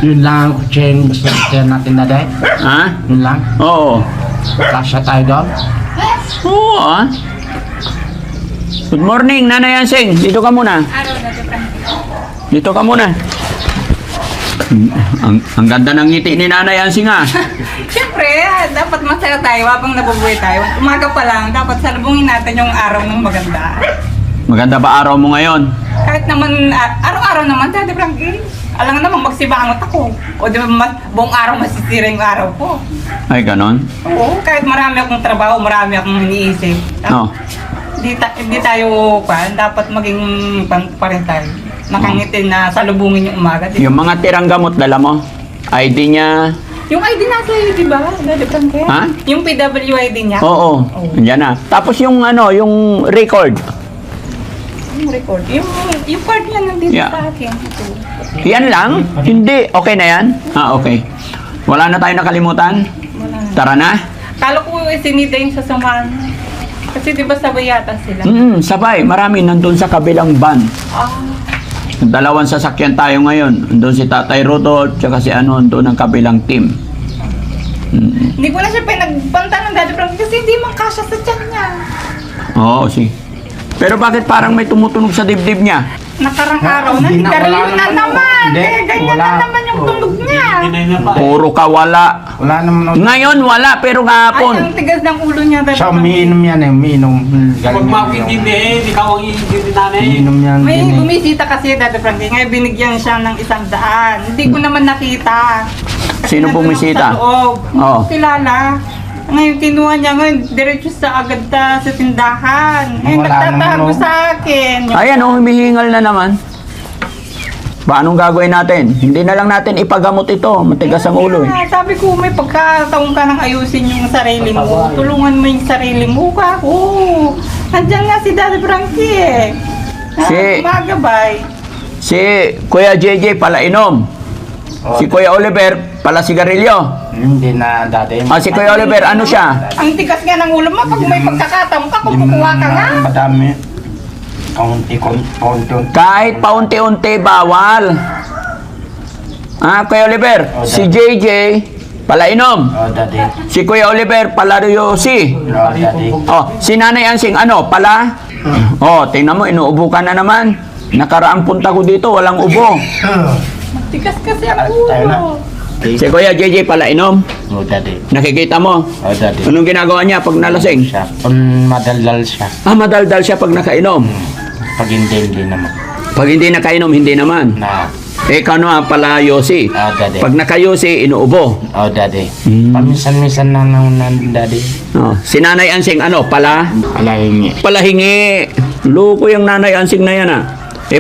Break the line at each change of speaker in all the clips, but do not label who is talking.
Yun lang ang kutseng gusto natin na dahil.
Ha?
Yun lang.
Oo.
Kasya tayo doon.
Oo ah. Good morning, Nanay Ansing. Dito ka muna. Dito ka muna. Ang ganda ng ngiti ni Nanay Ansing ah.
Siyempre, dapat masaya tayo habang nabubuhay tayo. Umaga pa lang, dapat salubungin natin yung araw ng maganda.
Maganda ba araw mo ngayon?
Kahit naman, araw-araw naman, Daddy Frankie. Alam nga naman, magsibangot ako. O di ba, buong araw masisira yung araw ko.
Ay, ganon?
Oo, kahit marami akong trabaho, marami akong iniisip.
Oo.
Hindi tayo, dapat maging pa rin tayo. Nakangiti na salubungin yung umaga.
Yung mga tirang gamot, dala mo? ID niya?
Yung ID nasa iyo, di ba? Daddy Frankie?
Ha?
Yung PWID niya?
Oo. Yan na. Tapos yung ano, yung record.
Yung record. Yung card niya nandito
Yeah.
sa akin. Ito.
Yan lang? Hindi. Okay na yan? Okay. Wala na tayo nakalimutan?
Wala na.
Tara na.
Kala ko sinida yung sasamahan. Kasi di ba sabay yata sila?
Sabay. Marami nandun sa kabilang van.
Ah,
Dalawang sasakyan tayo ngayon. Doon si Tatay Rodolph, tsaka si ano, doon ang kabilang team.
hindi ko na siya pinagpanta ng Daddy Frankie kasi hindi man kasya sa tiyan niya.
Oo, si. Pero bakit parang may tumutunog sa dibdib niya?
Nakarang araw na,
Hindi na,
nagkaroon
wala
na
naman.
naman.
Hindi,
Eh, ganyan
wala.
na naman yung tunog niya.
Puro kawala.
Wala naman.
Ngayon wala, pero
Ay,
kahapon.
ang tigas ng ulo niya, Daddy
Siya
Frankie.
umiinom yan eh, umiinom.
Pag mapintindi ikaw ang iintindi namin.
Umiinom yan
May
din eh.
bumisita kasi, Daddy Frankie. Ngayon binigyan siya ng 100. Hindi ko naman nakita. Kasi
Sino
nandun
bumisita?
ako Sa loob. Hindi
Oo.
ko kilala. Ngayon kinuha niya ngayon, diretso sa agad sa tindahan. Ngayon
Wala
nagtatago
naman,
sa akin.
Ayan, humihingal na naman. Paano gagawin natin? Hindi na lang natin ipagamot ito. Matigas ang ulo eh.
Sabi ko, may pagkataon ka nang ayusin yung sarili mo. Tulungan mo yung sarili mo. Kako. Nandiyan nga si Daddy Frankie eh.
Si-
Magabay.
Si Kuya JJ pala inom. Si Kuya Oliver pala sigarilyo.
Hindi na dati.
Si Kuya Oliver, ano siya?
Ang tigas nga ng ulo mo. Pag may pagkakataon ka, kung kukuha ka nga.
Madami. Kaunti.
Kahit paunti-unti, bawal. Kuya Oliver, si JJ pala inom.
Dati.
Si Kuya Oliver pala yosi.
Dati.
Si Nanay Ansing, ano, pala? Tingnan mo, inuubo ka na naman. Nakaraang punta ko dito, walang ubo.
Tigas kasi ang
Tayo na.
ulo.
Si Kuya JJ pala inom.
Dati.
Nakikita mo?
Dati.
Anong ginagawa niya pag nalasing?
Siya. Kung madaldal siya.
Madaldal siya pag nakainom.
Pag hindi naman.
Pag hindi nakainom, hindi naman.
Na.
Kano pala yosi?
Dati.
Pag nakayosi, inuubo.
Dati.
Hmm.
Paminsan-minsan na nang dati.
Si Nanay Ansing, ano, pala?
Alahingi.
Palahingi. Loko yung Nanay Ansing na yan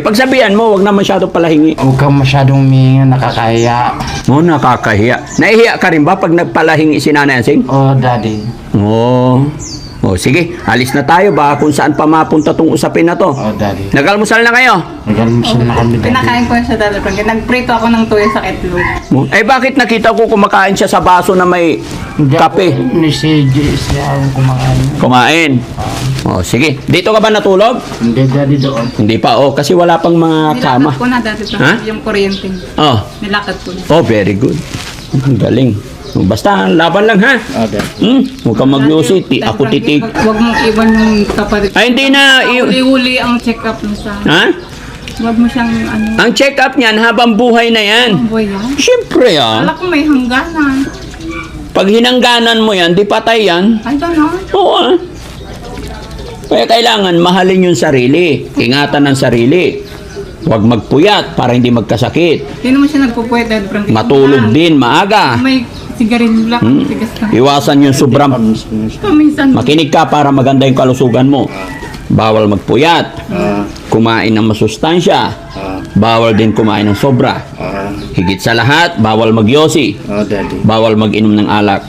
pagsabihan mo, wag na masyado palahingi.
Huwag kang masyadong huminga, nakakahiya.
Nakakahiya. Nahihiya ka rin ba pag nagpalahingi si Nanay Ansing?
Daddy.
Sige, alis na tayo. Baka kung saan pa mapunta tong usapin na to.
Daddy.
Nag-almusal na kayo?
Nag-almusal na kami, Daddy.
Pinakain ko siya Daddy Frankie. Nagprito ako ng tuyo sa itlog.
Bakit nakita ko kumakain siya sa baso na may kape?
Ni si siya ang kumakain.
Kumain. Sige. Dito ka ba natulog?
Hindi, Daddy, doon.
Hindi pa. Kasi wala pang mga kama.
Nilakad ko na Daddy Frankie. Yung kuryente. Nilakad ko na.
Very good. Ang galing. Basta, laban lang ha.
Daddy.
Huwag kang maglusi. Ako titig.
Huwag mong iwan yung kapatid.
Ay, hindi na.
Huli-huli ang check-up mo sa...
Ha?
Huwag mo siyang ano...
Ang check-up niyan, habang buhay na yan.
Boy yan.
Siyempre
Alam ko may hangganan.
Pag hinangganan mo yan, di patay yan.
Ay, gano'n.
Oo Kaya kailangan mahalin yung sarili. Ingatan ng sarili. Huwag magpuyat para hindi magkasakit.
Hindi naman siya nagpupwede, Daddy Frankie.
Matulog din, maaga.
May sigarilyo lang. Tigas na.
Iwasan yung sobrang...
Paminsan.
Makinig ka para maganda yung kalusugan mo. Bawal magpuyat. Kumain ng masustansya. Bawal din kumain ng sobra. Higit sa lahat, bawal magyosi.
Daddy.
Bawal mag-inom ng alak.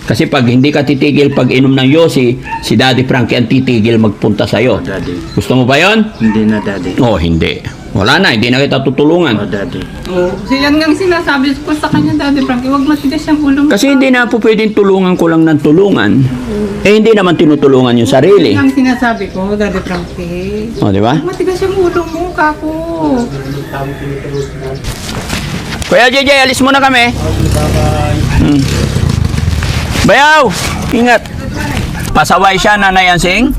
Kasi pag hindi ka titigil pag inom ng yosi, si Daddy Frankie ang titigil magpunta sa'yo.
Daddy.
Gusto mo ba yon?
Hindi na, Daddy.
Hindi. Wala na, hindi na kita tutulungan.
Daddy.
Oo. Kasi yan nga ang sinasabi ko sa kanya, Daddy Frankie. Huwag matigas yung ulo mo.
Kasi hindi na po pwedeng tulungan ko lang ng tulungan. Hindi naman tinutulungan yung sarili.
Yan ang sinasabi ko, Daddy Frankie.
Di ba?
Huwag matigas yung ulo mo, kako.
Kuya JJ, alis muna kami. Bayaw, ingat. Pasaway siya, Nanay Ansing.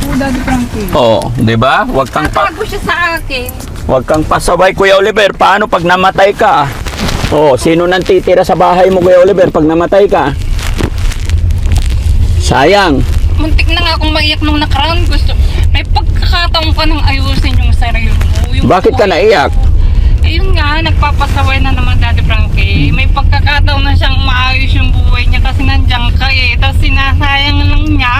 Oo, Daddy Frankie.
Oo, di ba? Huwag kang
Siya sa akin.
Huwag kang pasaway, Kuya Oliver. Paano pag namatay ka? Oh, sino nang titira sa bahay mo, Kuya Oliver, pag namatay ka? Sayang.
Muntik na nga akong maiyak nung nakaraan. May pagkakataon ka nang ayusin yung sarili mo.
Bakit ka naiyak?
Yun nga, nagpapasaway na naman Daddy Frankie. May pagkakataon na siyang maayos yung buhay niya kasi nandiyan ka eh. Tapos sinasayang lang niya.